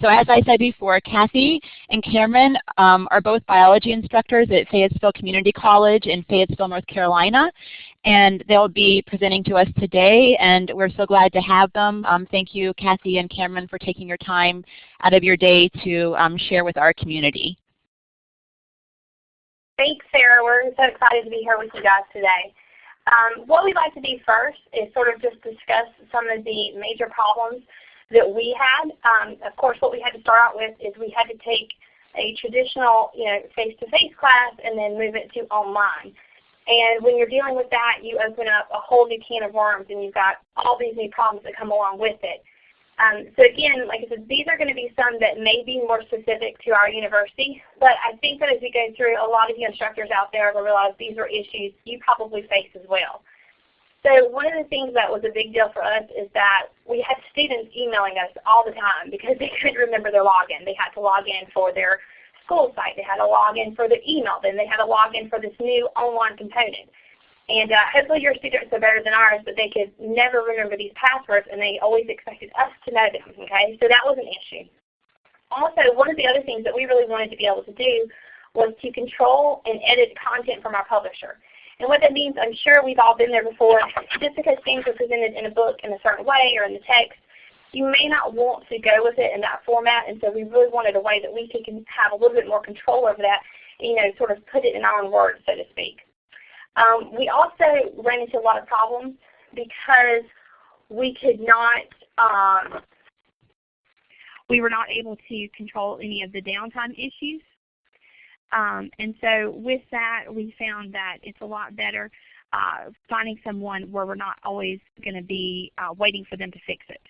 So as I said before, Kathy and Cameron are both biology instructors at Fayetteville Community College in Fayetteville, North Carolina. And they'll be presenting to us today, and we're so glad to have them. Thank you, Kathy and Cameron, for taking your time out of your day to share with our community. Thanks, Sarah. We're so excited to be here with you guys today. What we'd like to do first is sort of just discuss some of the major problems that we had. Of course, what we had to start out with is we had to take a traditional, face-to-face class and then move it to online. And when you're dealing with that, you open up a whole new can of worms, and you've got all these new problems that come along with it. So again, like I said, these are going to be some that may be more specific to our university, but I think that as we go through, a lot of you instructors out there will realize these are issues you probably face as well. So one of the things that was a big deal for us is that we had students emailing us all the time because they couldn't remember their login. They had to log in for their school site. They had to log in for their email. Then they had to log in for this new online component. And hopefully your students are better than ours, but they could never remember these passwords, and they always expected us to know them, okay? So that was an issue. Also, one of the other things that we really wanted to be able to do was to control and edit content from our publisher. And what that means, I'm sure we've all been there before, just because things are presented in a book in a certain way or in the text, you may not want to go with it in that format, and so we really wanted a way that we could have a little bit more control over that, sort of put it in our own words, so to speak. We also ran into a lot of problems because we were not able to control any of the downtime issues. And so with that, we found that it's a lot better finding someone where we're not always going to be waiting for them to fix it.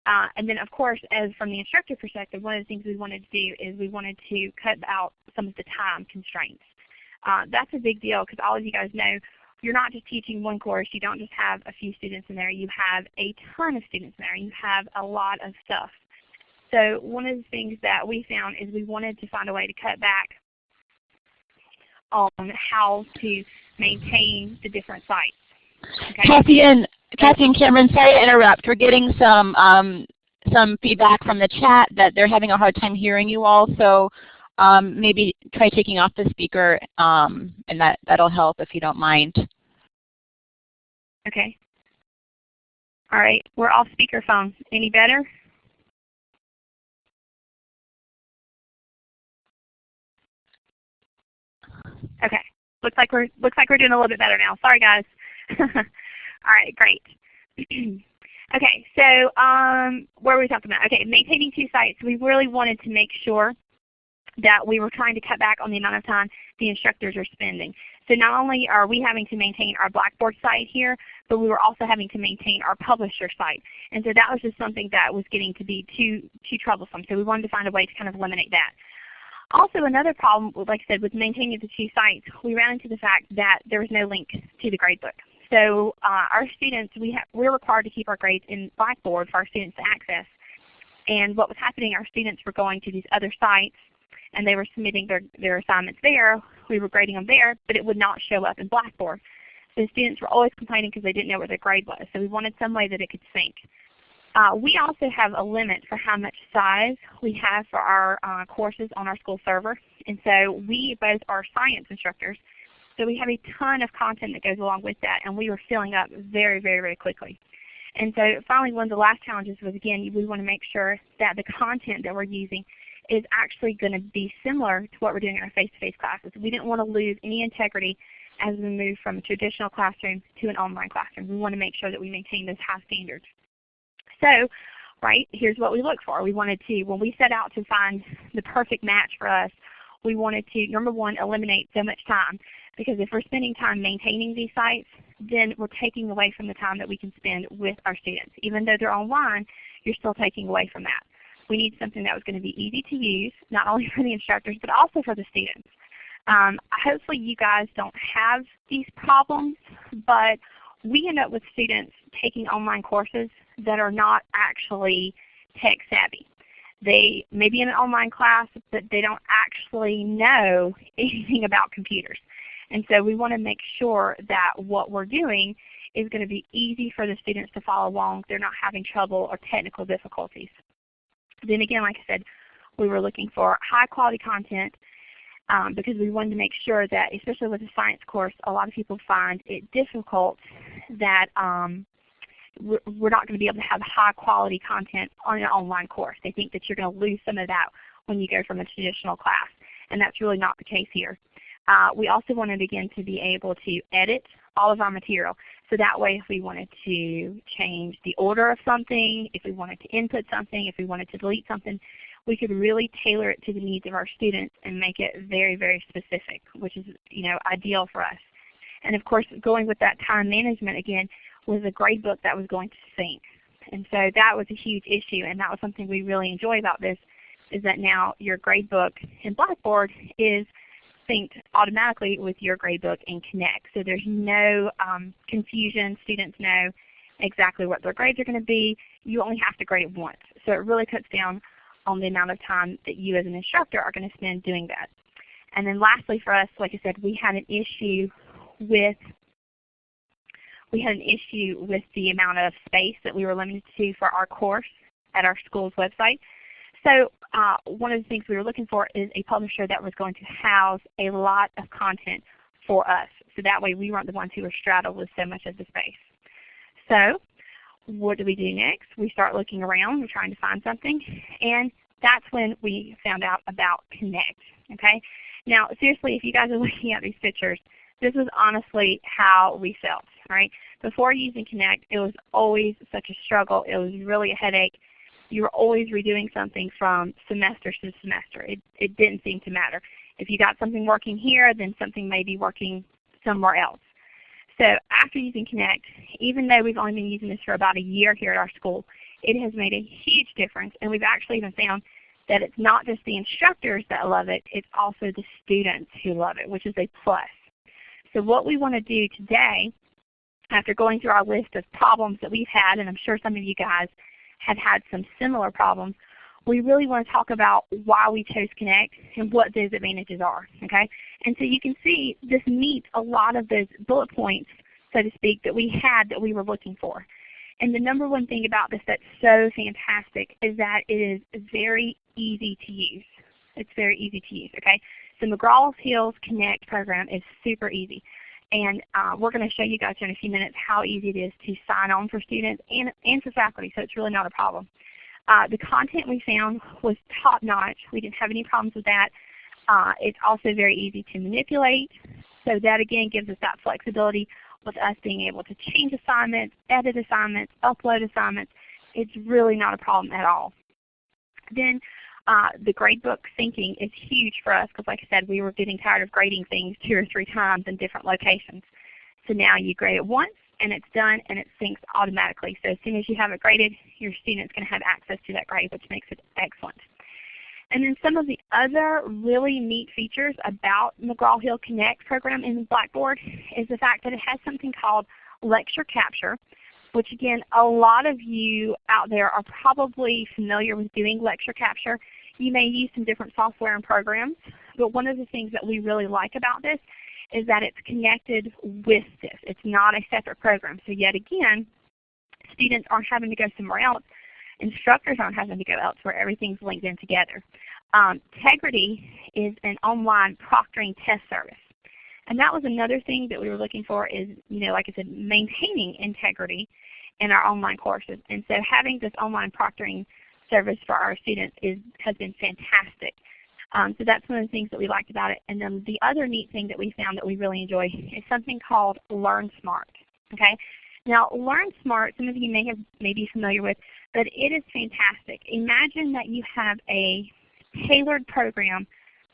And then, of course, as from the instructor perspective, one of the things we wanted to do is we wanted to cut out some of the time constraints. That's a big deal because all of you guys know you're not just teaching one course. You don't just have a few students in there. You have a ton of students in there. You have a lot of stuff. So one of the things that we found is we wanted to find a way to cut back on how to maintain the different sites. Okay? Kathy and Cameron, sorry to interrupt. We're getting some feedback from the chat that they're having a hard time hearing you all. So maybe try taking off the speaker, and that'll help if you don't mind. Okay. All right, we're off speakerphone. Any better? Okay. Looks like we're doing a little bit better now. Sorry, guys. All right, great. Okay, so what were we talking about? Okay, maintaining 2 sites. We really wanted to make sure that we were trying to cut back on the amount of time the instructors are spending. So not only are we having to maintain our Blackboard site here, but we were also having to maintain our publisher site. And so that was just something that was getting to be too troublesome. So we wanted to find a way to kind of eliminate that. Also, another problem, like I said, with maintaining the 2 sites, we ran into the fact that there was no link to the gradebook. So our students, we're required to keep our grades in Blackboard for our students to access. And what was happening, our students were going to these other sites, and they were submitting their assignments there. We were grading them there, but it would not show up in Blackboard. So the students were always complaining because they didn't know what their grade was. So we wanted some way that it could sync. We also have a limit for how much size we have for our courses on our school server. And so we both are science instructors. So we have a ton of content that goes along with that, and we were filling up very, very, very quickly. And so finally, one of the last challenges was, again, we want to make sure that the content that we're using is actually going to be similar to what we're doing in our face-to-face classes. We didn't want to lose any integrity as we move from a traditional classroom to an online classroom. We want to make sure that we maintain those high standards. So, here's what we look for. We wanted to, when we set out to find the perfect match for us, we wanted to, number one, eliminate so much time. Because if we're spending time maintaining these sites, then we're taking away from the time that we can spend with our students. Even though they're online, you're still taking away from that. We need something that was going to be easy to use, not only for the instructors, but also for the students. Hopefully you guys don't have these problems, but we end up with students taking online courses that are not actually tech savvy. They may be in an online class, but they don't actually know anything about computers. And so we want to make sure that what we're doing is going to be easy for the students to follow along. They're not having trouble or technical difficulties. Then again, like I said, we were looking for high quality content because we wanted to make sure that, especially with a science course, a lot of people find it difficult that we're not going to be able to have high quality content on an online course. They think that you're going to lose some of that when you go from a traditional class, and that's really not the case here. We also wanted, again, to be able to edit all of our material. So that way, if we wanted to change the order of something, if we wanted to input something, if we wanted to delete something, we could really tailor it to the needs of our students and make it very, very specific, which is, ideal for us. And of course, going with that time management, again, was a gradebook that was going to sync. And so that was a huge issue, and that was something we really enjoy about this, is that now your gradebook in Blackboard is synced automatically with your gradebook in Connect. So there's no confusion. Students know exactly what their grades are going to be. You only have to grade it once. So it really cuts down on the amount of time that you as an instructor are going to spend doing that. And then lastly for us, like I said, we had an issue with the amount of space that we were limited to for our course at our school's website. So one of the things we were looking for is a publisher that was going to house a lot of content for us. So that way we weren't the ones who were straddled with so much of the space. So what do we do next? We start looking around, we're trying to find something, and that's when we found out about Connect. Okay? Now seriously, if you guys are looking at these pictures, this was honestly how we felt. Right? Before using Connect, it was always such a struggle. It was really a headache. You were always redoing something from semester to semester. It didn't seem to matter. If you got something working here, then something may be working somewhere else. So after using Connect, even though we've only been using this for about a year here at our school, it has made a huge difference. And we've actually even found that it's not just the instructors that love it, it's also the students who love it, which is a plus. So what we want to do today, after going through our list of problems that we've had, and I'm sure some of you guys have had some similar problems, we really want to talk about why we chose Connect and what those advantages are. Okay? And so you can see this meets a lot of those bullet points, so to speak, that we had that we were looking for. And the number one thing about this that's so fantastic is that it is very easy to use. It's very easy to use. Okay? So McGraw-Hill's Connect program is super easy. And we're going to show you guys in a few minutes how easy it is to sign on for students and for faculty, so it's really not a problem. The content we found was top-notch. We didn't have any problems with that. It's also very easy to manipulate, so that again gives us that flexibility with us being able to change assignments, edit assignments, upload assignments. It's really not a problem at all. Then the gradebook syncing is huge for us because, like I said, we were getting tired of grading things 2 or 3 times in different locations. So now you grade it once and it's done and it syncs automatically. So as soon as you have it graded, your student's going to have access to that grade, which makes it excellent. And then some of the other really neat features about McGraw-Hill Connect program in Blackboard is the fact that it has something called lecture capture, which again, a lot of you out there are probably familiar with doing lecture capture. You may use some different software and programs, but one of the things that we really like about this is that it's connected with this. It's not a separate program. So yet again, students aren't having to go somewhere else. Instructors aren't having to go elsewhere. Everything's linked in together. Tegrity is an online proctoring test service. And that was another thing that we were looking for is, like I said, maintaining integrity in our online courses. And so having this online proctoring service for our students has been fantastic. So that's one of the things that we liked about it. And then the other neat thing that we found that we really enjoy is something called Learn Smart. Okay? Now Learn Smart, some of you may be familiar with, but it is fantastic. Imagine that you have a tailored program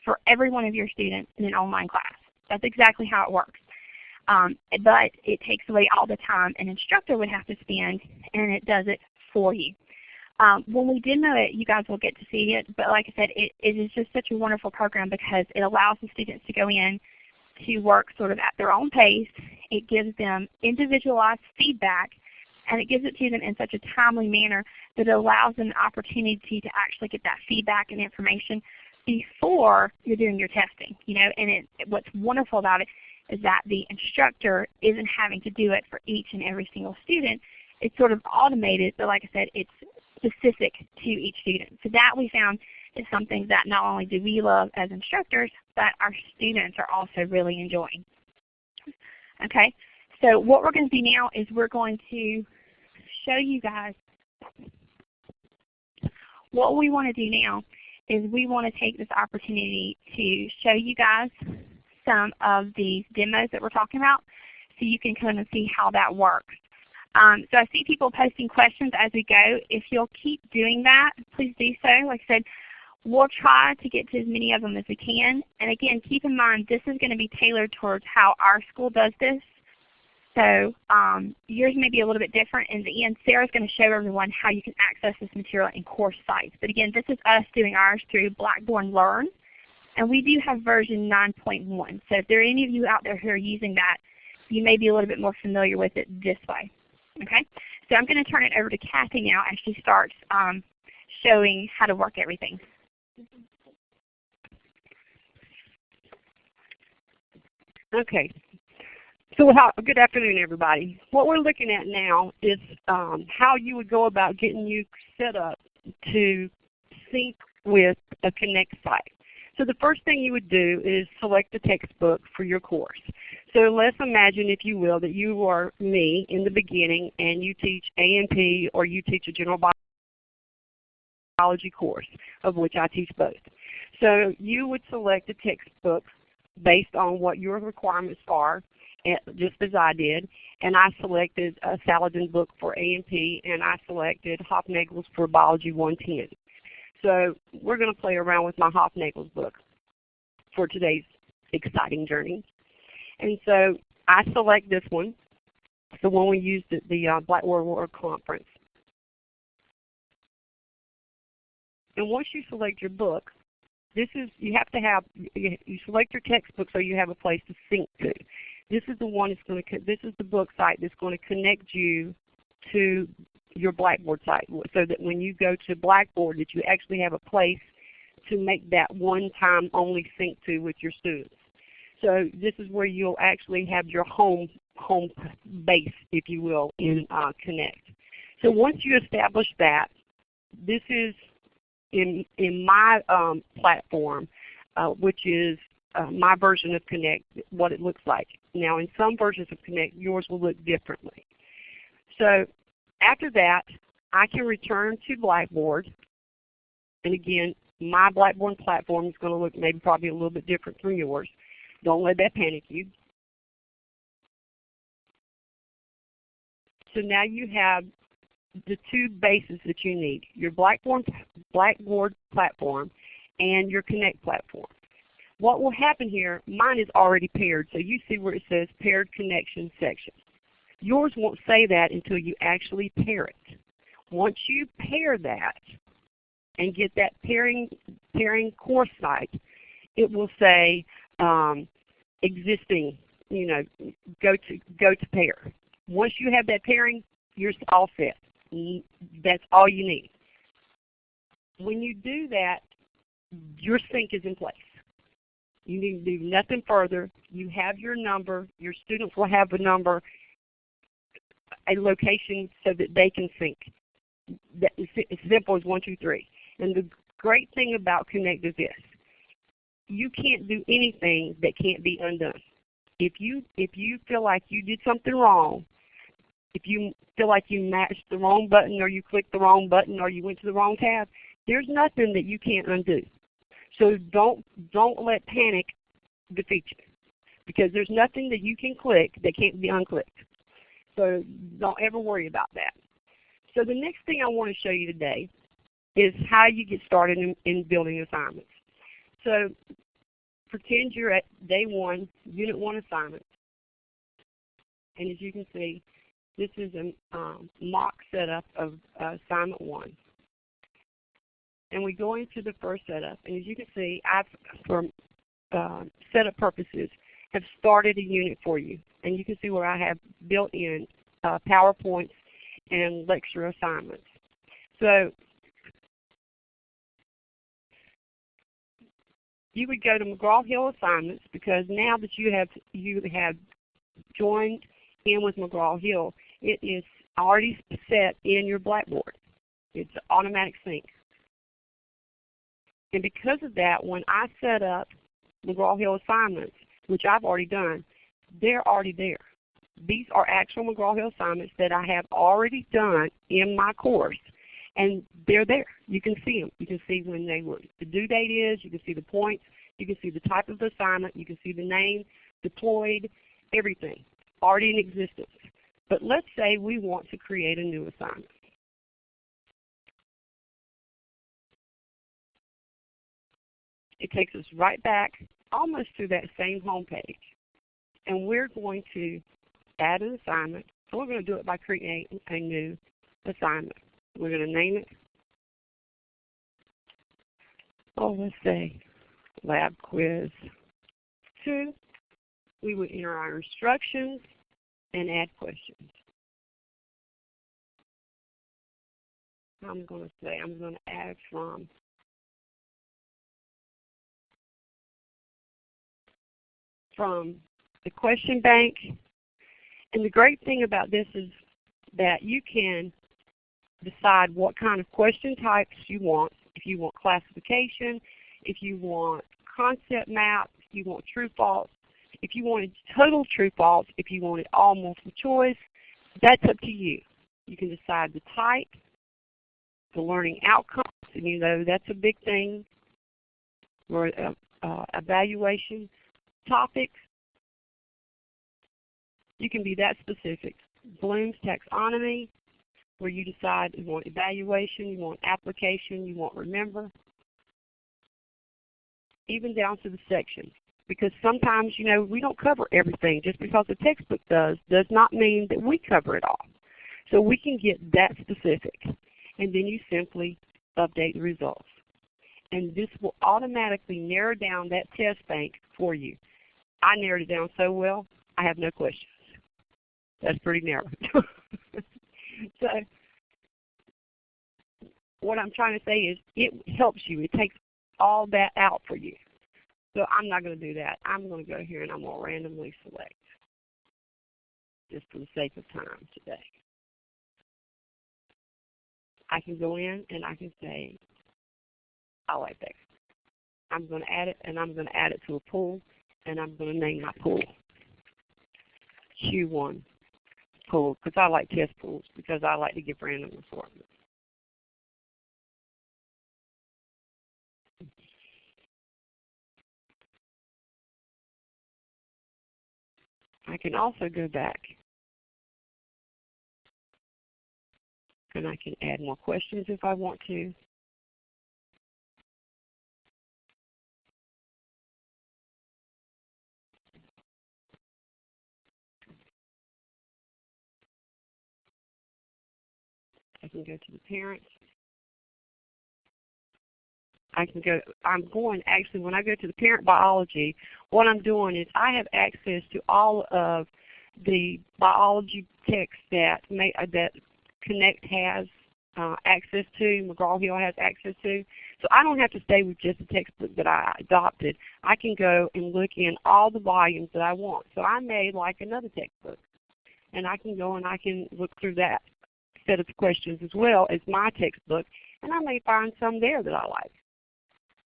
for every one of your students in an online class. That's exactly how it works. But it takes away all the time an instructor would have to spend, and it does it for you. When we demo it, you guys will get to see it, but like I said, it is just such a wonderful program because it allows the students to go in to work sort of at their own pace. It gives them individualized feedback, and it gives it to them in such a timely manner that it allows them the opportunity to actually get that feedback and information before you're doing your testing. And what's wonderful about it is that the instructor isn't having to do it for each and every single student. It's sort of automated, but like I said, it's specific to each student. So that we found is something that not only do we love as instructors, but our students are also really enjoying. Okay, so what we're going to do now is we're going to show you guys what we want to do now is we want to take this opportunity to show you guys some of these demos that we're talking about so you can kind of see how that works. So I see people posting questions as we go. If you'll keep doing that, please do so. Like I said, we'll try to get to as many of them as we can. And again, keep in mind this is going to be tailored towards how our school does this. So yours may be a little bit different. In the end, Sarah's going to show everyone how you can access this material in CourseSites. But again, this is us doing ours through Blackboard Learn. And we do have version 9.1. So if there are any of you out there who are using that, you may be a little bit more familiar with it this way. Okay? So I'm going to turn it over to Kathy now as she starts showing how to work everything. Okay. So good afternoon, everybody. What we're looking at now is how you would go about getting you set up to sync with a Connect site. So the first thing you would do is select the textbook for your course. So let's imagine, if you will, that you are me in the beginning and you teach A&P or you teach a general biology course, of which I teach both. So you would select a textbook based on what your requirements are, just as I did, and I selected a Saladin book for A&P, and I selected Hofnagel's for Biology 110. So we're going to play around with my Hofnagel's book for today's exciting journey. And so I select this one, the one we used at the Blackboard World Conference. And once you select your book, you select your textbook so you have a place to sync to. This is the one this is the book site that's going to connect you to your Blackboard site, so that when you go to Blackboard that you actually have a place to make that one-time only sync to with your students. So this is where you'll actually have your home base, if you will, in Connect. So once you establish that, this is in my platform, which is my version of Connect, what it looks like. Now in some versions of Connect, yours will look differently. So after that, I can return to Blackboard. And again, my Blackboard platform is going to look maybe probably a little bit different from yours. Don't let that panic you. So now you have the two bases that you need, your Blackboard platform and your Connect platform. What will happen here, mine is already paired, so you see where it says Paired Connection section. Yours won't say that until you actually pair it. Once you pair that and get that pairing course site, it will say existing, go to pair. Once you have that pairing, you're all set. That's all you need. When you do that, your sync is in place. You need to do nothing further. You have your number. Your students will have a number, a location so that they can sync. It's simple as 1, 2, 3. And the great thing about Connect is this. You can't do anything that can't be undone. If you feel like you did something wrong, if you feel like you matched the wrong button or you clicked the wrong button or you went to the wrong tab, there's nothing that you can't undo. So don't let panic defeat you, because there's nothing that you can click that can't be unclicked. So don't ever worry about that. So the next thing I want to show you today is how you get started in building assignments. So pretend you're at day 1, unit 1 assignment. And as you can see, this is a mock setup of assignment 1. And we go into the first setup. And as you can see, I've, for setup purposes, have started a unit for you. And you can see where I have built in PowerPoints and lecture assignments. So you would go to McGraw-Hill assignments, because now that you have joined in with McGraw-Hill, it is already set in your Blackboard. It's an automatic sync. And because of that, when I set up McGraw-Hill assignments, which I've already done, they're already there. These are actual McGraw-Hill assignments that I have already done in my course. And they're there. You can see them. You can see when the due date is. You can see the points. You can see the type of assignment. You can see the name, deployed, everything already in existence. But let's say we want to create a new assignment. It takes us right back almost to that same home page. And we're going to add an assignment. And we're going to do it by creating a new assignment. We're going to name it, let's say Lab Quiz 2. We would enter our instructions and add questions. I'm going to add from the question bank. And the great thing about this is that you can decide what kind of question types you want. If you want classification, if you want concept map, if you want true false, if you wanted total true false, if you wanted all multiple choice, that's up to you. You can decide the type, the learning outcomes, and you know that's a big thing, or evaluation topics. You can be that specific. Bloom's taxonomy, where you decide you want evaluation, you want application, you want remember, even down to the section. Because sometimes, you know, we don't cover everything. Just because the textbook does not mean that we cover it all. So we can get that specific. And then you simply update the results. And this will automatically narrow down that test bank for you. I narrowed it down so well, I have no questions. That's pretty narrow. So what I'm trying to say is it helps you. It takes all that out for you. So I'm not going to do that. I'm going to go here and I'm going to randomly select, just for the sake of time today. I can go in and I can say, I like that. I'm going to add it, and I'm going to add it to a pool, and I'm going to name my pool Q1 pool, because I like test pools, because I like to give random assortment. I can also go back and I can add more questions if I want to. I can go to the parents. When I go to the parent biology, what I'm doing is I have access to all of the biology texts that Connect has access to, McGraw-Hill has access to. So I don't have to stay with just the textbook that I adopted. I can go and look in all the volumes that I want. So I may like another textbook, and I can go and I can look through that set of questions as well as my textbook, and I may find some there that I like.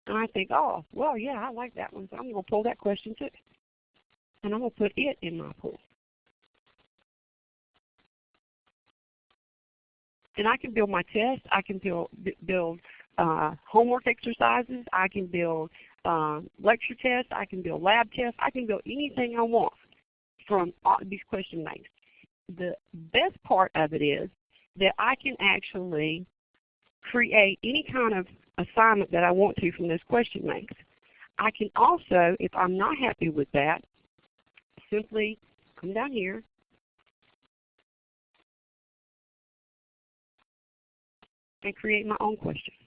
And I think, oh, well, yeah, I like that one, so I'm going to pull that question too. And I'm going to put it in my pool. And I can build my tests. I can build homework exercises. I can build lecture tests. I can build lab tests. I can build anything I want from these question banks. The best part of it is that I can actually create any kind of assignment that I want to from those question banks. I can also, if I'm not happy with that, simply come down here and create my own questions.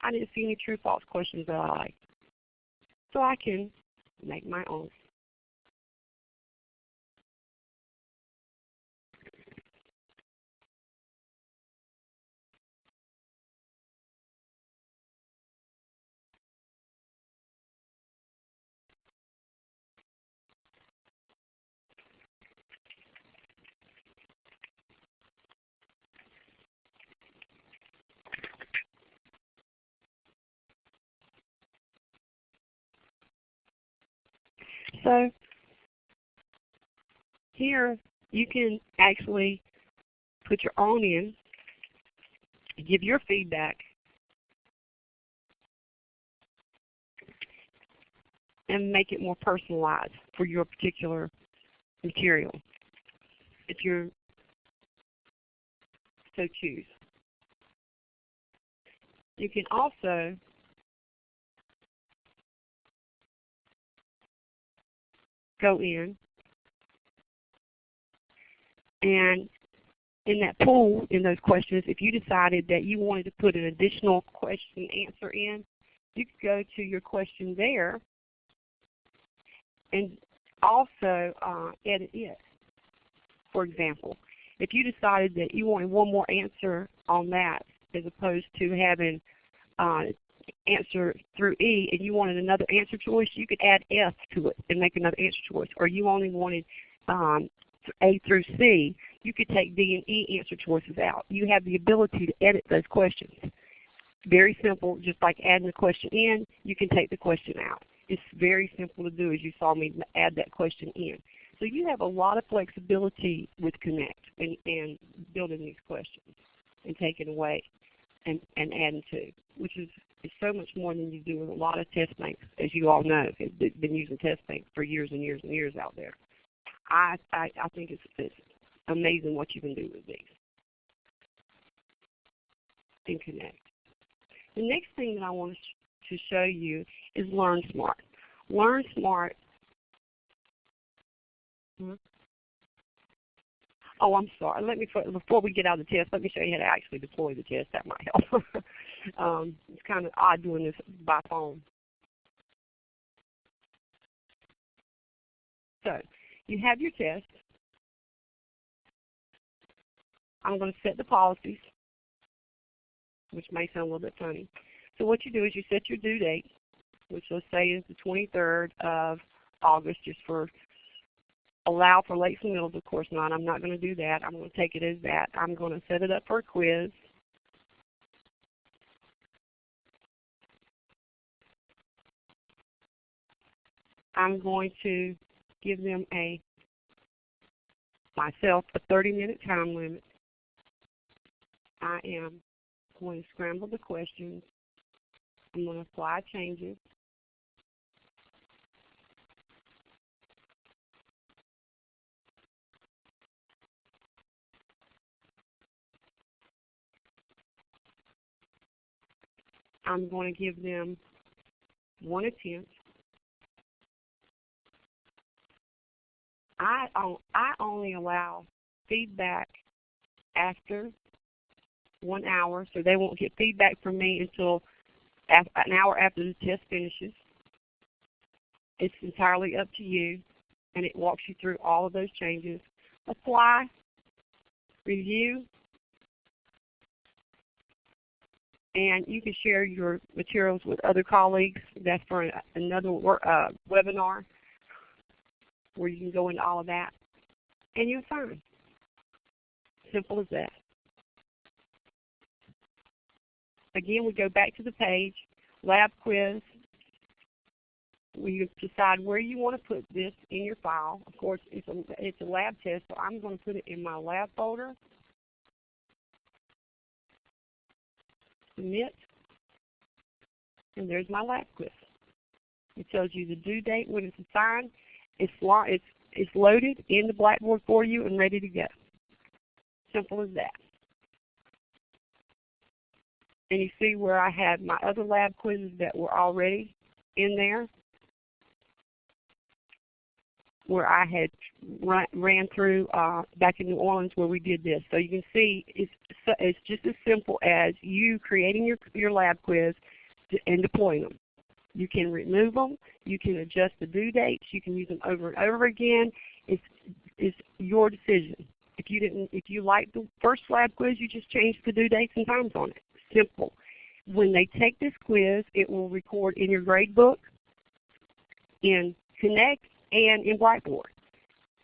I didn't see any true-false questions that I like, so I can make my own. also, here you can actually put your own in, give your feedback, and make it more personalized for your particular material, if you so choose. You can also go in and in that pool, in those questions, if you decided that you wanted to put an additional question answer in, you could go to your question there and also edit it. For example, if you decided that you wanted one more answer on that as opposed to having answer through E and you wanted another answer choice, you could add F to it and make another answer choice. Or you only wanted A through C, you could take D and E answer choices out. You have the ability to edit those questions. Very simple, just like adding the question in, you can take the question out. It's very simple to do, as you saw me add that question in. So you have a lot of flexibility with Connect and building these questions and taking away and adding to, which is so much more than you do with a lot of test banks, as you all know. I've been using test banks for years and years and years out there. I think it's amazing what you can do with these in Connect. The next thing that I want to show you is Learn Smart. Learn Smart. Oh, I'm sorry. Before we get out of the test, let me show you how to actually deploy the test. That might help. It's kind of odd doing this by phone. So you have your test. I'm going to set the policies, which may sound a little bit funny. So what you do is you set your due date, which let's say is the 23rd of August, just for allow for late submittals. Of course not. I'm not going to do that. I'm going to take it as that. I'm going to set it up for a quiz. I'm going to give them myself a 30-minute time limit. I am going to scramble the questions. I'm going to apply changes. I'm going to give them one attempt. I only allow feedback after 1 hour, so they won't get feedback from me until an hour after the test finishes. It's entirely up to you, and it walks you through all of those changes. Apply, review, and you can share your materials with other colleagues. That's for another webinar where you can go into all of that, and you're fine. Simple as that. Again, we go back to the page, lab quiz. We decide where you want to put this in your file. Of course, it's a lab test, so I'm going to put it in my lab folder. Submit, and there's my lab quiz. It tells you the due date when it's assigned. It's loaded in the Blackboard for you and ready to go. Simple as that. And you see where I had my other lab quizzes that were already in there, where I had ran through back in New Orleans where we did this. So you can see it's just as simple as you creating your lab quiz and deploying them. You can remove them. You can adjust the due dates. You can use them over and over again. It's your decision. If you like the first lab quiz, you just change the due dates and times on it. Simple. When they take this quiz, it will record in your grade book, in Connect, and in Blackboard.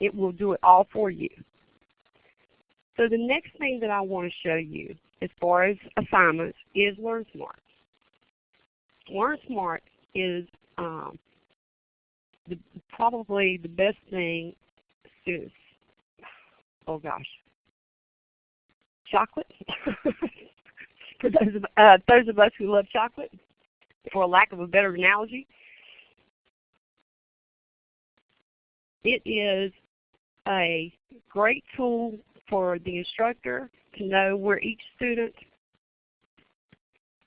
It will do it all for you. So the next thing that I want to show you as far as assignments is Learn Smart. Learn Smart is probably the best thing is, oh gosh, chocolate. For those of us who love chocolate, for a lack of a better analogy, it is a great tool for the instructor to know where each student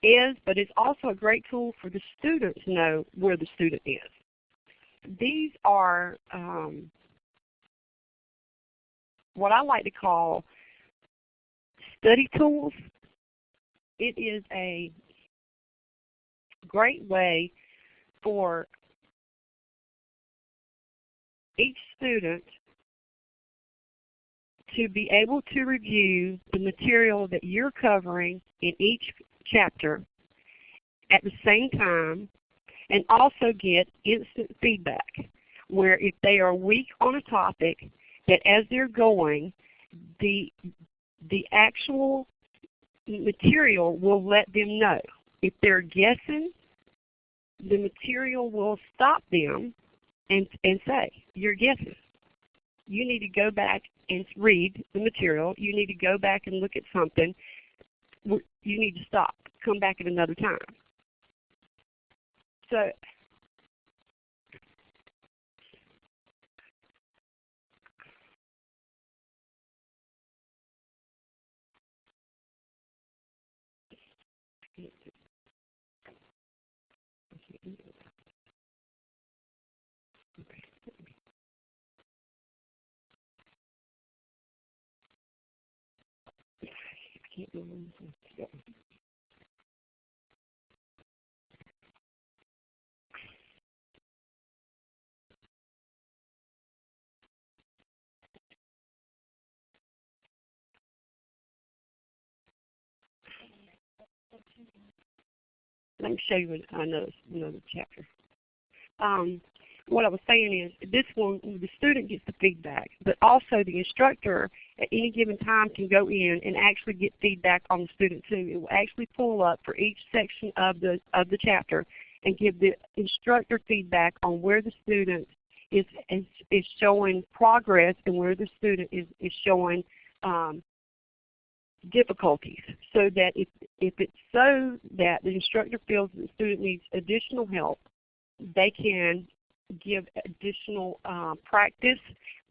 is, but it's also a great tool for the student to know where the student is. These are what I like to call study tools. It is a great way for each student to be able to review the material that you're covering in each chapter at the same time, and also get instant feedback, where if they are weak on a topic, that as they're going, the actual material will let them know. If they're guessing, the material will stop them and say, you're guessing. You need to go back and read the material. You need to go back and look at something. You need to stop. Come back at another time. So let me show you another chapter. What I was saying is, this one, the student gets the feedback, but also the instructor at any given time can go in and actually get feedback on the student too. It will actually pull up for each section of the chapter and give the instructor feedback on where the student is showing progress and where the student is showing difficulties, so that if it's so that the instructor feels that the student needs additional help, they can give additional practice.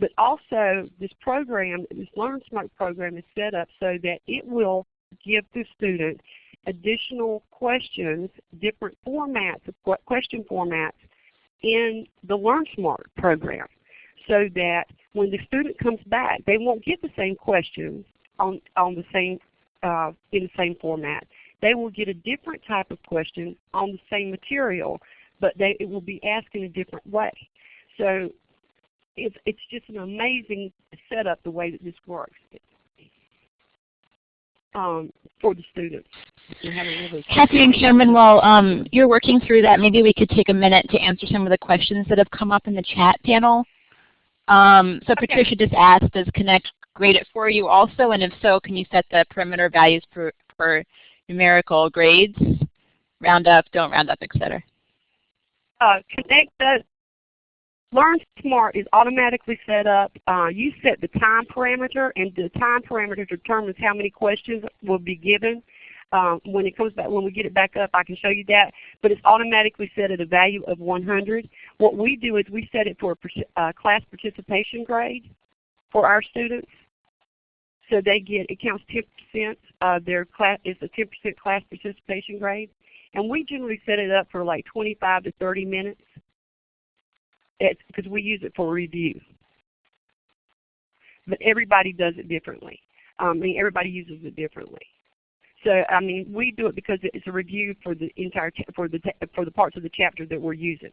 But also this program, this Learn Smart program, is set up so that it will give the student additional questions, different formats of question formats in the Learn Smart program, so that when the student comes back, they won't get the same questions on the same in the same format. They will get a different type of question on the same material, but it will be asked in a different way. So it's just an amazing setup the way that this works for the students. Kathy and Cameron, while you're working through that, maybe we could take a minute to answer some of the questions that have come up in the chat panel. So Okay. Patricia just asked, does Connect grade it for you also? And if so, can you set the perimeter values for numerical grades? Round up, don't round up, etc. Connect does. Learn Smart is automatically set up. You set the time parameter, and the time parameter determines how many questions will be given. When it comes back, when we get it back up, I can show you that. But it's automatically set at a value of 100. What we do is we set it for a class participation grade for our students. So they get, it counts 10% of their class. It's a 10% class participation grade, and we generally set it up for like 25 to 30 minutes. It's because we use it for review. But everybody does it differently. Everybody uses it differently. So we do it because it's a review for the entire for the parts of the chapter that we're using.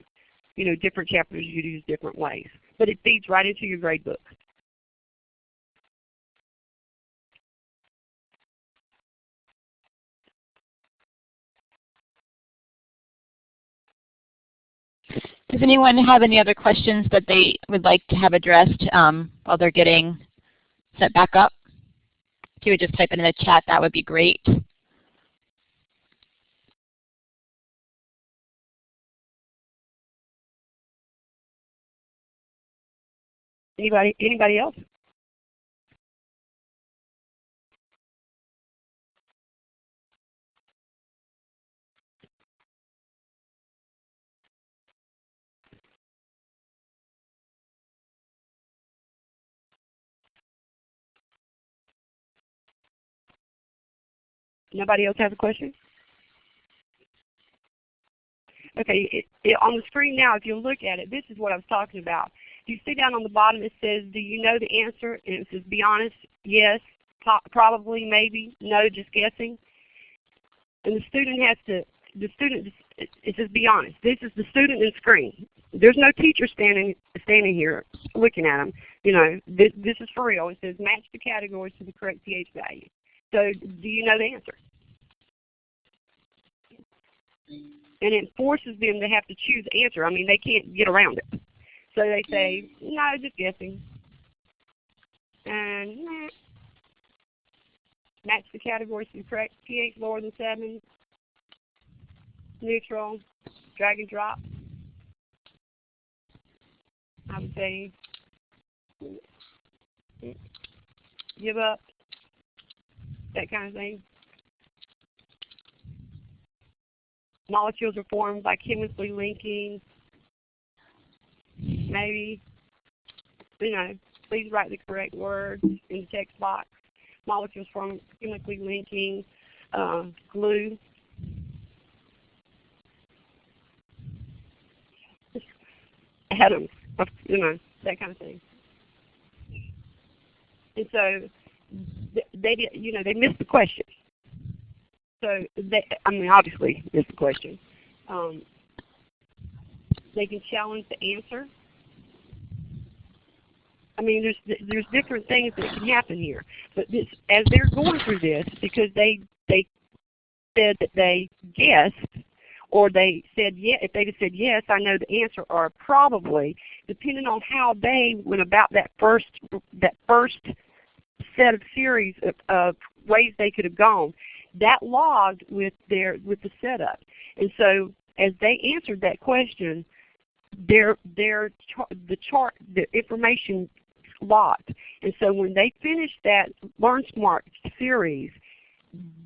Different chapters you use different ways, but it feeds right into your grade book. Does anyone have any other questions that they would like to have addressed while they're getting set back up? If you would just type it in the chat, that would be great. Anybody else? Nobody else has a question? Okay, on the screen now, if you look at it, this is what I was talking about. You see down on the bottom it says, do you know the answer? And it says, be honest, yes, probably, maybe, no, just guessing. And the student has to, it says be honest. This is the student in screen. There's no teacher standing here looking at them. You know, this is for real. It says match the categories to the correct pH value. So do you know the answer? And it forces them to have to choose the answer. I mean, they can't get around it. So they say, no, just guessing. And nah. Match the categories to the correct pH lower than 7. Neutral. Drag and drop. I would say give up. That kind of thing. Molecules are formed by chemically linking. Maybe, you know, please write the correct words in the text box. Molecules formed chemically linking, glue. Atoms, you know, that kind of thing. And so they missed the question. So obviously missed the question. They can challenge the answer. I mean, there's different things that can happen here. But this, as they're going through this, because they said that they guessed, or they said if they just said yes, I know the answer, or probably, depending on how they went about that first set of series of ways they could have gone, that logged with the setup. And so as they answered that question, the information logged. And so when they finished that Learn Smart series,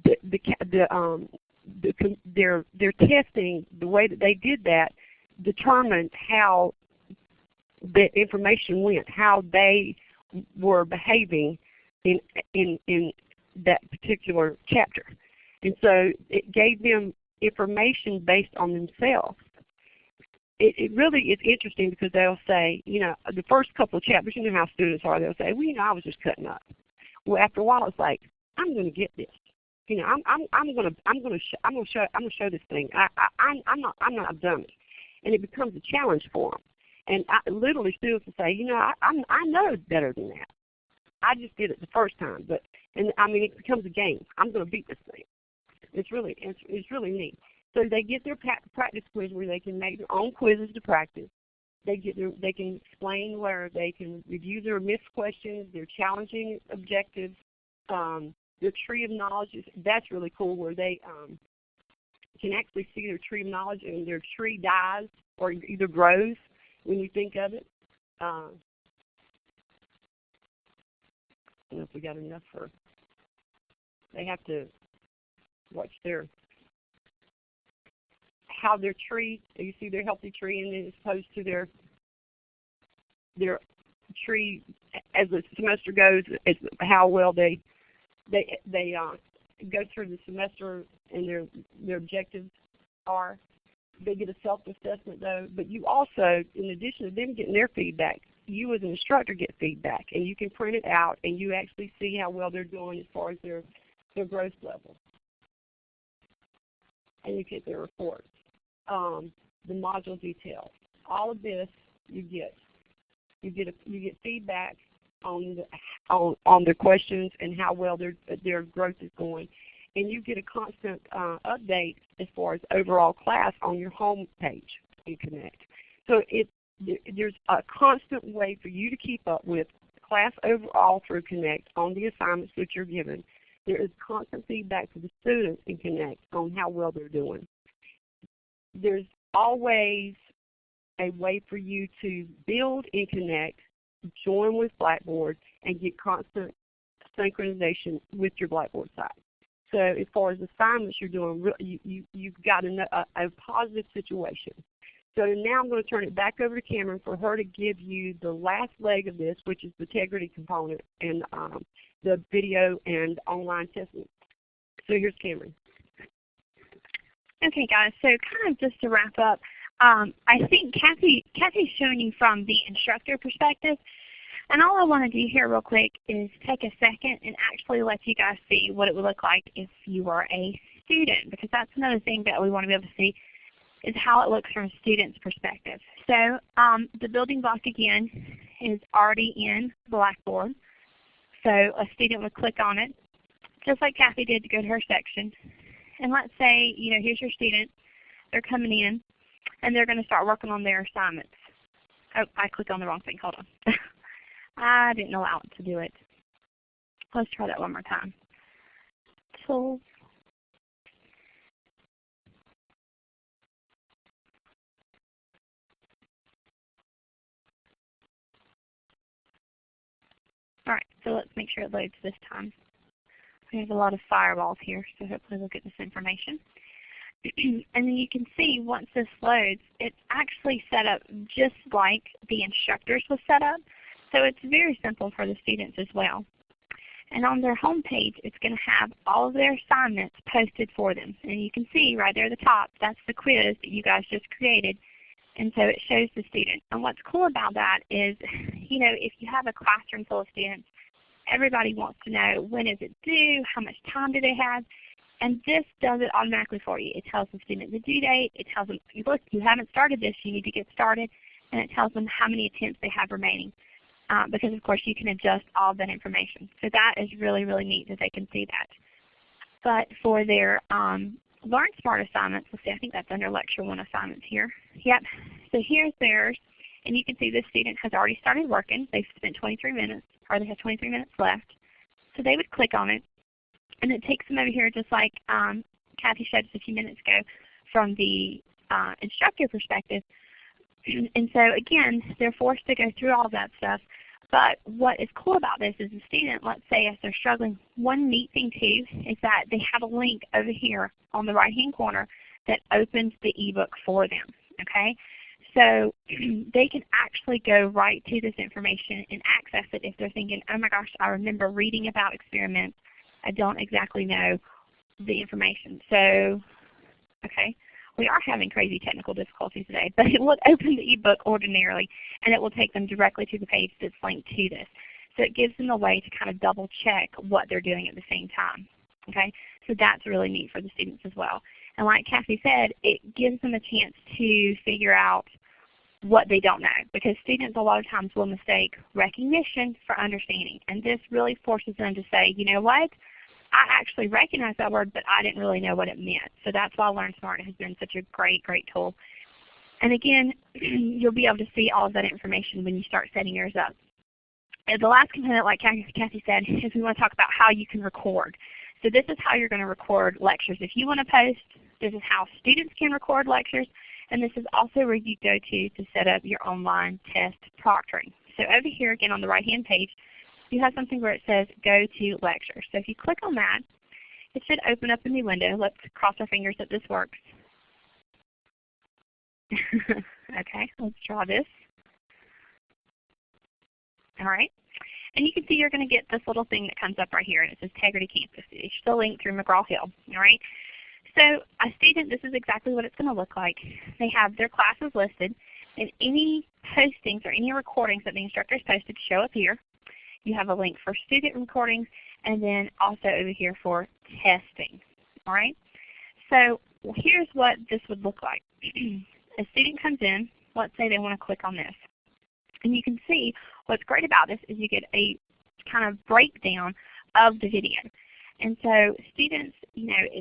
their testing, the way that they did that, determined how the information went, how they were behaving in that particular chapter. And so it gave them information based on themselves. It really is interesting because they'll say, you know, the first couple of chapters, you know how students are, they'll say, well, you know, I was just cutting up. Well, after a while, it's like, I'm going to get this. You know, I'm going to show this thing. I'm not a dummy, and it becomes a challenge for them. And literally, students will say, you know, I know better than that. I just did it the first time, and I mean, it becomes a game. I'm going to beat this thing. It's really neat. So they get their practice quiz where they can make their own quizzes to practice. They can explain where they can review their missed questions, their challenging objectives, their tree of knowledge. That's really cool, where they can actually see their tree of knowledge, and their tree dies or either grows when you think of it. I don't know if we got enough for. They have to watch how their tree, you see their healthy tree, and then as opposed to their tree as the semester goes, as how well they go through the semester and their objectives are. They get a self-assessment though, but you also, in addition to them getting their feedback, you as an instructor get feedback, and you can print it out, and you actually see how well they're doing as far as their growth level. And you get their reports. The module details. All of this you get. You get feedback on their questions and how well their growth is going, and you get a constant update as far as overall class on your home page in Connect. So there's a constant way for you to keep up with class overall through Connect on the assignments that you're given. There is constant feedback for the students in Connect on how well they're doing. There's always a way for you to build in Connect join with Blackboard and get constant synchronization with your Blackboard site. So as far as assignments you're doing, you've got a positive situation. So now I'm going to turn it back over to Cameron for her to give you the last leg of this, which is the integrity component and the video and online testing. So here's Cameron. Okay, guys. So kind of just to wrap up, I think Kathy's showing you from the instructor perspective. And all I want to do here real quick is take a second and actually let you guys see what it would look like if you were a student, because that's another thing that we want to be able to see is how it looks from a student's perspective. So the building block again is already in Blackboard. So a student would click on it, just like Kathy did to go to her section. And let's say, here's your student. They're coming in, and they're going to start working on their assignments. Oh, I clicked on the wrong thing. Hold on. I didn't allow it to do it. Let's try that one more time. Tools. All right, so let's make sure it loads this time. We have a lot of firewalls here, so hopefully we'll get this information. And then you can see once this loads, it's actually set up just like the instructors was set up. So it's very simple for the students as well. And on their home page, it's going to have all of their assignments posted for them. And you can see right there at the top, that's the quiz that you guys just created. And so it shows the student. And what's cool about that is, if you have a classroom full of students, everybody wants to know when is it due, how much time do they have. And this does it automatically for you. It tells the student the due date. It tells them, look, you haven't started this, you need to get started. And it tells them how many attempts they have remaining. Because of course you can adjust all of that information. So that is really, really neat that they can see that. But for their Learn Smart assignments, let's see, I think that's under Lecture 1 assignments here. Yep, so here's theirs. And you can see this student has already started working. They've spent 23 minutes, or they have 23 minutes left. So they would click on it. And it takes them over here just like Kathy showed us a few minutes ago from the instructor perspective. And so again, they're forced to go through all of that stuff. But what is cool about this is the student, let's say if they're struggling, one neat thing too is that they have a link over here on the right-hand corner that opens the ebook for them. Okay? So they can actually go right to this information and access it if they're thinking, oh my gosh, I remember reading about experiments. I don't exactly know the information. So, okay. We are having crazy technical difficulties today, but it will open the ebook ordinarily, and it will take them directly to the page that's linked to this. So it gives them a way to kind of double check what they're doing at the same time. Okay, so that's really neat for the students as well. And like Kathy said, it gives them a chance to figure out what they don't know, because students a lot of times will mistake recognition for understanding, and this really forces them to say, you know what? I actually recognize that word, but I didn't really know what it meant. So that's why Learn Smart has been such a great, great tool. And again, you'll be able to see all of that information when you start setting yours up. And the last component, like Kathy said, is we want to talk about how you can record. So this is how you're going to record lectures. If you want to post, this is how students can record lectures. And this is also where you go to set up your online test proctoring. So over here again on the right-hand page, you have something where it says Go to Lecture. So if you click on that, it should open up a new window. Let's cross our fingers that this works. Okay, let's try this. All right. And you can see you're going to get this little thing that comes up right here, and it says Integrity Campus. It's still linked through McGraw-Hill. All right. So a student, this is exactly what it's going to look like. They have their classes listed, and any postings or any recordings that the instructors posted show up here. You have a link for student recordings, and then also over here for testing. All right. So here's what this would look like. A student comes in. Let's say they want to click on this. And you can see what's great about this is you get a kind of breakdown of the video. And so students,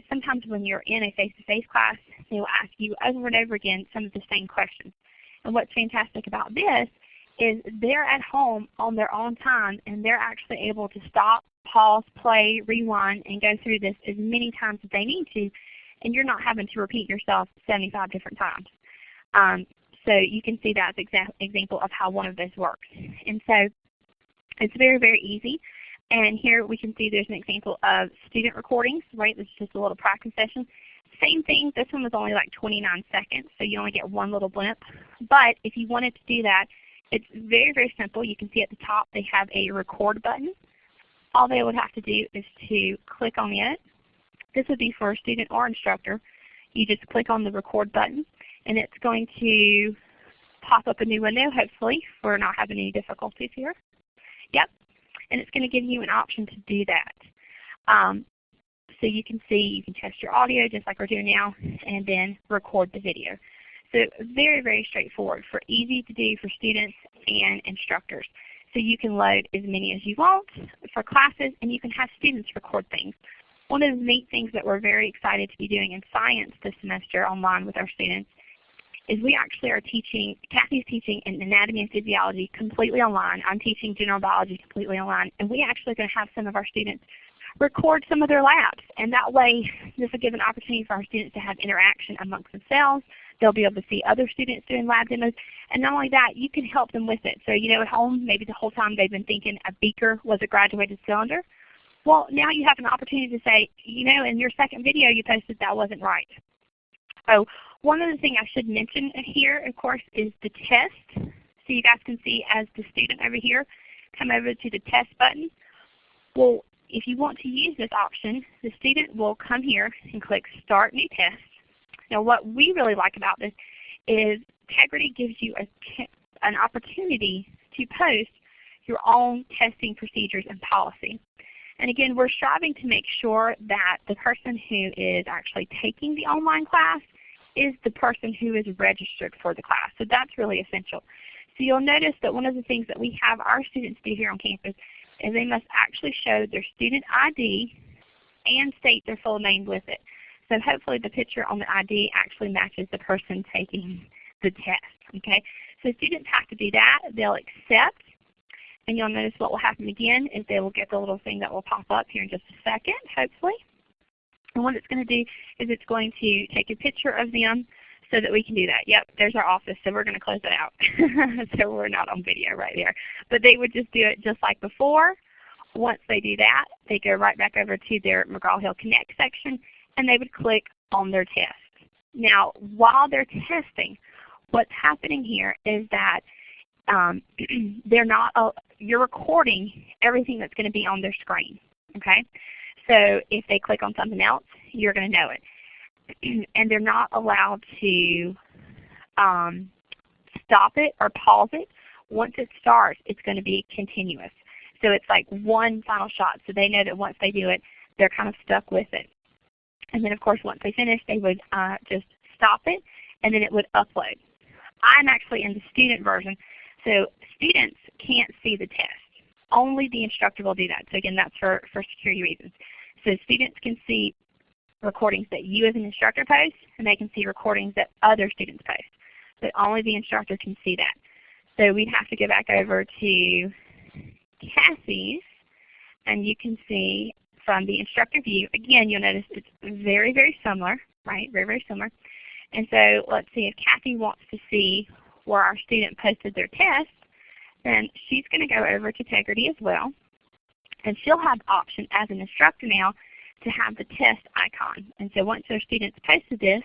sometimes when you're in a face-to-face class, they will ask you over and over again some of the same questions. And what's fantastic about this is they're at home on their own time, and they're actually able to stop, pause, play, rewind, and go through this as many times as they need to, and you're not having to repeat yourself 75 different times. So you can see that's an example of how one of those works. And so it's very, very easy. And here we can see there's an example of student recordings, right? This is just a little practice session. Same thing, this one was only like 29 seconds, so you only get one little blimp. But if you wanted to do that, it's very, very simple. You can see at the top they have a record button. All they would have to do is to click on it. This would be for a student or instructor. You just click on the record button, and it's going to pop up a new window, hopefully. We're not having any difficulties here. Yep, and it's going to give you an option to do that. So you can see, you can test your audio just like we're doing now, and then record the video. So very, very straightforward, for easy to do for students and instructors. So you can load as many as you want for classes, and you can have students record things. One of the neat things that we're very excited to be doing in science this semester online with our students is we actually are teaching, Kathy's teaching in anatomy and physiology completely online. I'm teaching general biology completely online, and we actually are going to have some of our students record some of their labs. And that way, this will give an opportunity for our students to have interaction amongst themselves. They'll be able to see other students doing lab demos. And not only that, you can help them with it. So at home, maybe the whole time they've been thinking a beaker was a graduated cylinder. Well, now you have an opportunity to say, in your second video you posted that wasn't right. So one other thing I should mention here, of course, is the test. So you guys can see as the student over here, come over to the test button. Well, if you want to use this option, the student will come here and click Start New Test. Now what we really like about this is Tegrity gives you an opportunity to post your own testing procedures and policy. And again, we're striving to make sure that the person who is actually taking the online class is the person who is registered for the class. So that's really essential. So you'll notice that one of the things that we have our students do here on campus is they must actually show their student ID and state their full name with it. So hopefully the picture on the ID actually matches the person taking the test. Okay? So students have to do that. They'll accept. And you'll notice what will happen again is they will get the little thing that will pop up here in just a second, hopefully. And what it's going to do is it's going to take a picture of them so that we can do that. Yep, there's our office, so we're going to close that out. So we're not on video right there. But they would just do it just like before. Once they do that, they go right back over to their McGraw-Hill Connect section, and they would click on their test. Now, while they're testing, what's happening here is that you're recording everything that's going to be on their screen. Okay? So if they click on something else, you're going to know it. And they're not allowed to stop it or pause it. Once it starts, it's going to be continuous. So it's like one final shot. So they know that once they do it, they're kind of stuck with it. And then of course once they finish, they would just stop it, and then it would upload. I'm actually in the student version, so students can't see the test. Only the instructor will do that. So again, that's for security reasons. So students can see recordings that you as an instructor post, and they can see recordings that other students post. But only the instructor can see that. So we'd have to go back over to Cassie's, and you can see from the instructor view, again, you'll notice it's very, very similar, right? Very, very similar. And so let's see if Kathy wants to see where our student posted their test, then she's going to go over to Tegrity as well. And she'll have the option as an instructor now to have the test icon. And so once our students posted this,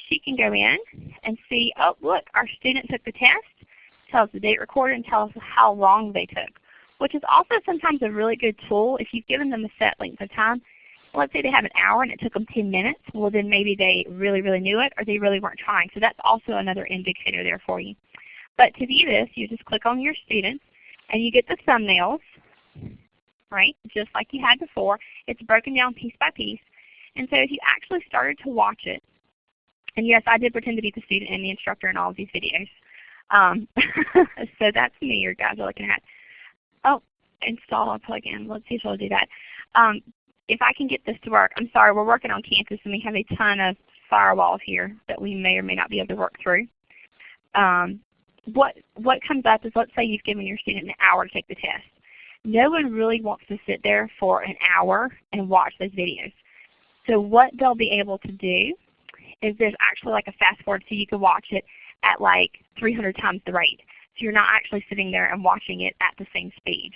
she can go in and see, oh, look, our student took the test, tells the date recorded, and tells how long they took, which is also sometimes a really good tool. If you've given them a set length of time, let's say they have an hour and it took them 10 minutes, well then maybe they really, really knew it, or they really weren't trying. So that's also another indicator there for you. But to view this, you just click on your students, and you get the thumbnails, right, just like you had before. It's broken down piece by piece. And so if you actually started to watch it, and yes, I did pretend to be the student and the instructor in all of these videos. So that's me you guys are looking at. Oh, install a plugin. Let's see if I'll do that. If I can get this to work, I'm sorry, we're working on campus and we have a ton of firewalls here that we may or may not be able to work through. What comes up is, let's say you've given your student an hour to take the test. No one really wants to sit there for an hour and watch those videos. So what they'll be able to do is there's actually like a fast forward so you can watch it. at like 300 times the rate. So you're not actually sitting there and watching it at the same speed.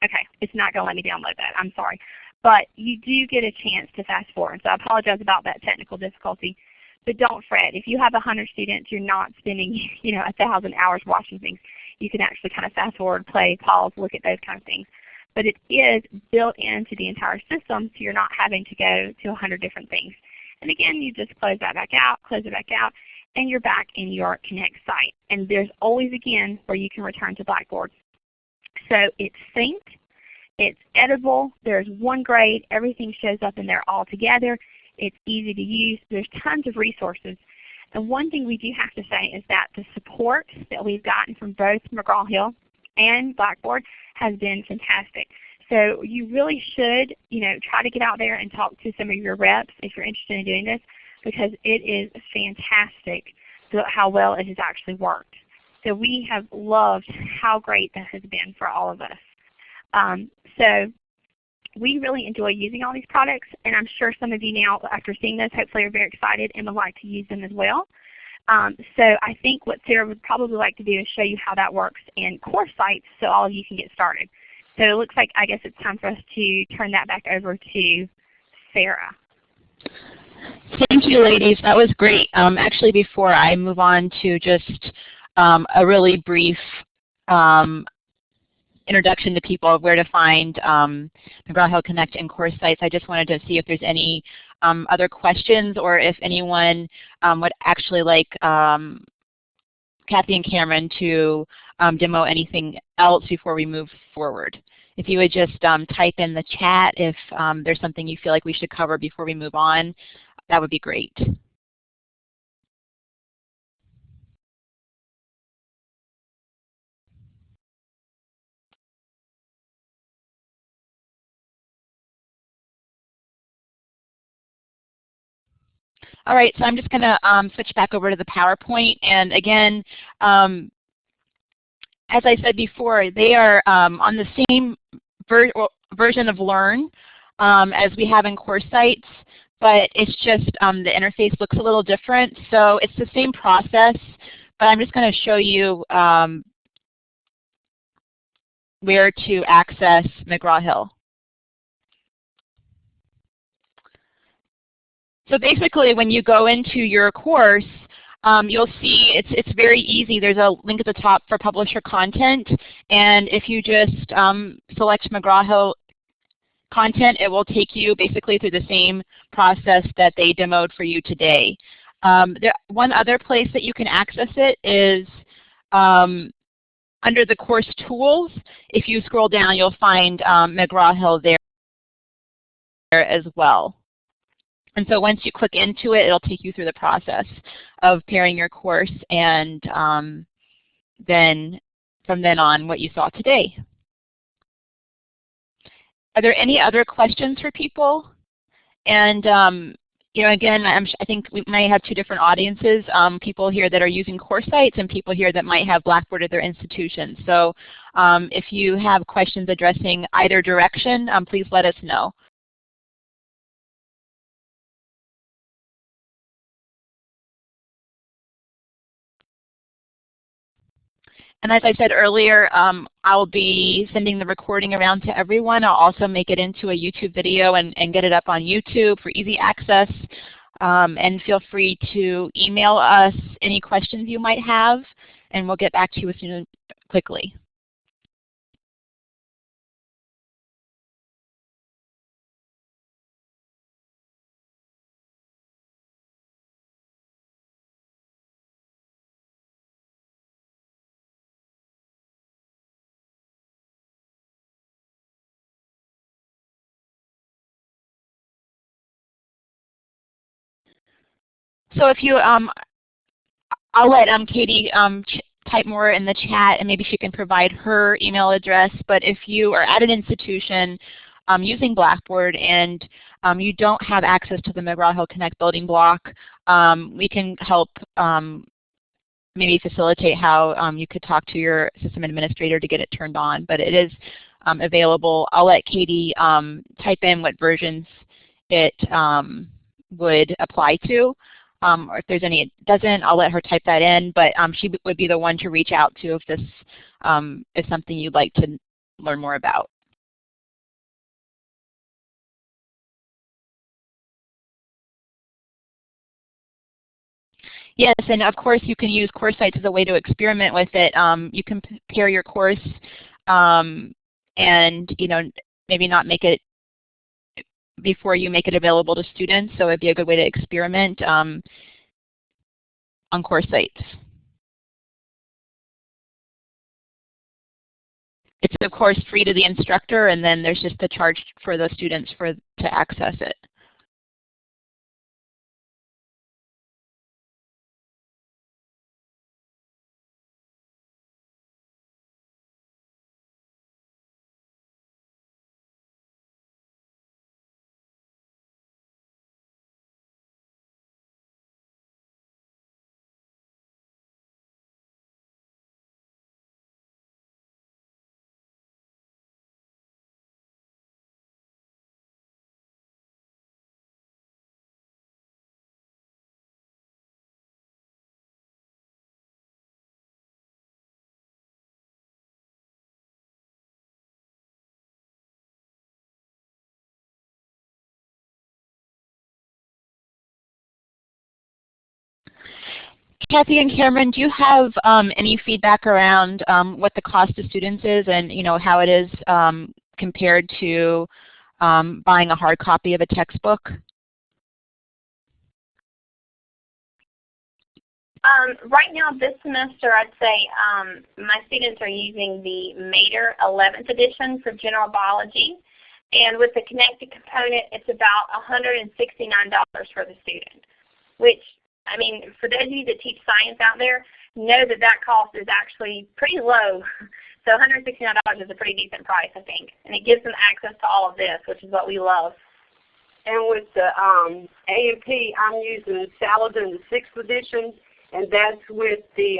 Okay, it's not going to let me download that. I'm sorry. But you do get a chance to fast forward. So I apologize about that technical difficulty. But don't fret. If you have 100 students, you're not spending 1,000 hours watching things. You can actually kind of fast forward, play, pause, look at those kind of things. But it is built into the entire system, so you're not having to go to 100 different things. And again, you just close that back out, close it back out, and you're back in your Connect site. And there's always, again, where you can return to Blackboard. So it's synced, it's editable, there's one grade, everything shows up in there all together, it's easy to use, there's tons of resources. And one thing we do have to say is that the support that we've gotten from both McGraw-Hill and Blackboard has been fantastic. So you really should try to get out there and talk to some of your reps if you're interested in doing this, because it is fantastic how well it has actually worked. So we have loved how great that has been for all of us. So we really enjoy using all these products, and I'm sure some of you now, after seeing this, hopefully are very excited and would like to use them as well. So I think what Sarah would probably like to do is show you how that works in CourseSites so all of you can get started. So it looks like I guess it's time for us to turn that back over to Sarah. Thank you, ladies. That was great. Actually, before I move on to just a really brief introduction to people of where to find McGraw-Hill Connect and CourseSites, I just wanted to see if there's any other questions, or if anyone would actually like Kathy and Cameron to demo anything else before we move forward. If you would just type in the chat if there's something you feel like we should cover before we move on, that would be great. All right, so I'm just going to switch back over to the PowerPoint. And again, as I said before, they are on the same version of Learn as we have in CourseSites, but it's just the interface looks a little different. So it's the same process, but I'm just going to show you where to access McGraw-Hill. So basically, when you go into your course, you'll see it's very easy. There's a link at the top for publisher content, and if you just select McGraw-Hill content, it will take you basically through the same process that they demoed for you today. One other place that you can access it is under the course tools. If you scroll down, you'll find McGraw-Hill there as well. And so once you click into it, it'll take you through the process of pairing your course, and then from then on what you saw today. Are there any other questions for people? And again, I think we might have two different audiences, people here that are using CourseSites and people here that might have Blackboard at their institution. So if you have questions addressing either direction, please let us know. And as I said earlier, I'll be sending the recording around to everyone. I'll also make it into a YouTube video and get it up on YouTube for easy access. And feel free to email us any questions you might have, and we'll get back to you as soon as quickly. So if you, I'll let Katie type more in the chat, and maybe she can provide her email address. But if you are at an institution using Blackboard and you don't have access to the McGraw-Hill Connect building block, we can help maybe facilitate how you could talk to your system administrator to get it turned on. But it is available. I'll let Katie type in what versions it would apply to. or if there's any it doesn't, I'll let her type that in, but she would be the one to reach out to if this is something you'd like to learn more about. Yes, and of course you can use CourseSites as a way to experiment with it. You can compare your course and maybe not make it before you make it available to students, so it'd be a good way to experiment on CourseSites. It's of course free to the instructor, and then there's just a charge for the students to access it. Kathy and Cameron, do you have any feedback around what the cost to students is, and how it is compared to buying a hard copy of a textbook? Right now, this semester, I'd say my students are using the Mater 11th edition for general biology, and with the connected component, it's about $169 for the student, which, I mean, for those of you that teach science out there, know that that cost is actually pretty low. So $169 is a pretty decent price, I think, and it gives them access to all of this, which is what we love. And with the A&P, I'm using Saladin, the 6th edition, and that's with the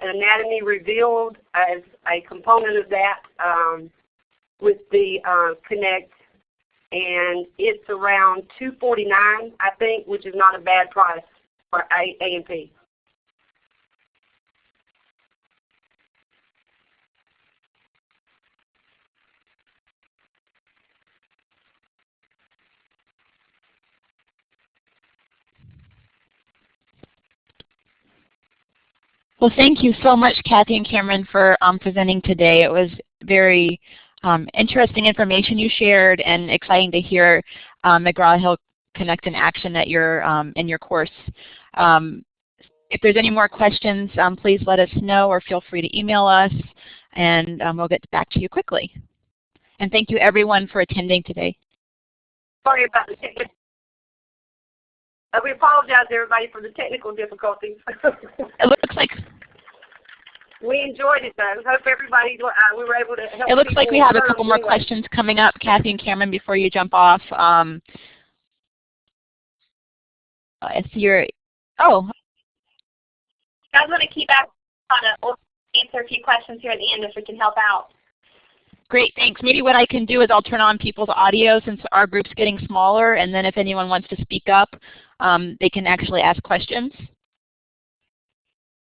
anatomy revealed as a component of that with the Connect, and it's around $249, I think, which is not a bad price for A&P. Well, thank you so much, Kathy and Cameron, for presenting today. It was very interesting information you shared, and exciting to hear McGraw-Hill Connect in action at your in your course. If there's any more questions, please let us know, or feel free to email us, and we'll get back to you quickly. And thank you, everyone, for attending today. Sorry about the technical. We apologize, everybody, for the technical difficulties. It looks like we enjoyed it, though. Hope everybody we were able to help. It looks like we have a couple more questions coming up, Kathy and Cameron, before you jump off. I see your. Oh. I was going to keep asking, we'll answer a few questions here at the end if we can help out. Great, thanks. Maybe what I can do is I'll turn on people's audio since our group's getting smaller, and then if anyone wants to speak up, they can actually ask questions.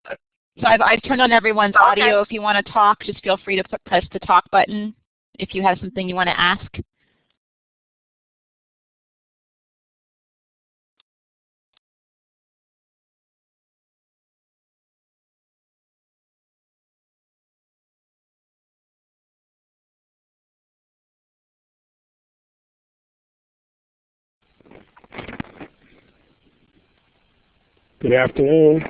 So I've turned on everyone's audio. If you want to talk, just feel free to press the talk button if you have something you want to ask. Good afternoon.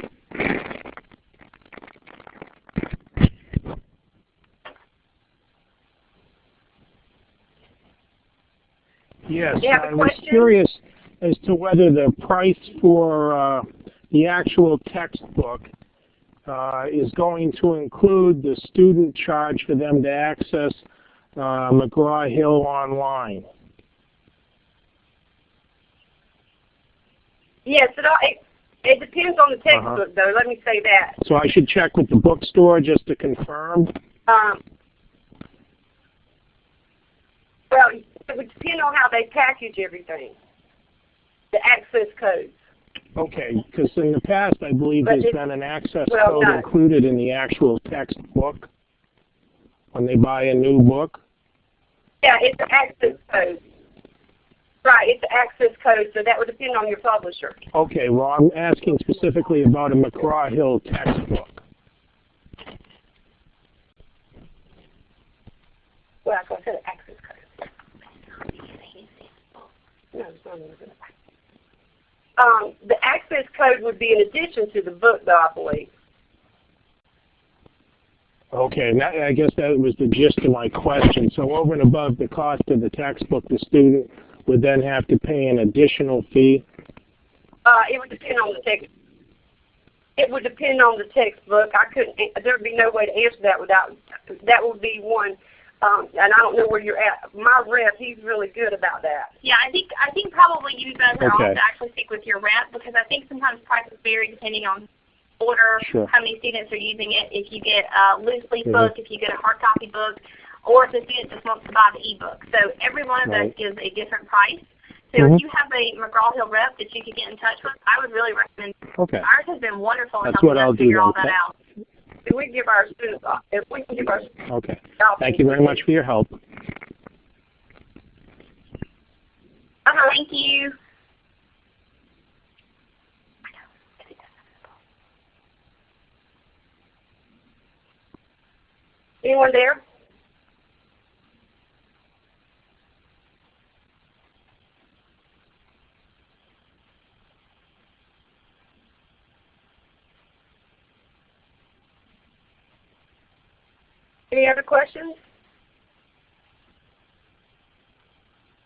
Yes, I was curious as to whether the price for the actual textbook is going to include the student charge for them to access McGraw-Hill online. Yes, it depends on the textbook, though. Let me say that. So I should check with the bookstore just to confirm? Well, it would depend on how they package everything, the access codes. Okay, because in the past I believe But there's been an access well, code no. included in the actual textbook when they buy a new book. Yeah, it's an access code. Right, it's an access code, so that would depend on your publisher. Okay, well I'm asking specifically about a McGraw-Hill textbook. Well, I said access code. No, it's not even the access code would be in addition to the book, though, I believe. Okay, and that, I guess that was the gist of my question. So over and above the cost of the textbook, the student would then have to pay an additional fee? It would depend on the text. It would depend on the textbook. There would be no way to answer that without, that would be one. And I don't know where you're at. My rep, he's really good about that. Yeah, I think probably you guys are Okay. all to actually stick with your rep, because I think sometimes prices vary depending on order, Sure. how many students are using it, if you get a loose leaf book, if you get a hard copy book, or if the student just wants to buy the ebook. So every one of those is a different price. So if you have a McGraw-Hill rep that you could get in touch with, I would really recommend. Okay. Ours has been wonderful in That's helping what us I'll do figure all then. that out. If we can give our students, if we can give our Okay. Thank you very much for your help. Thank you. Anyone there? Any other questions?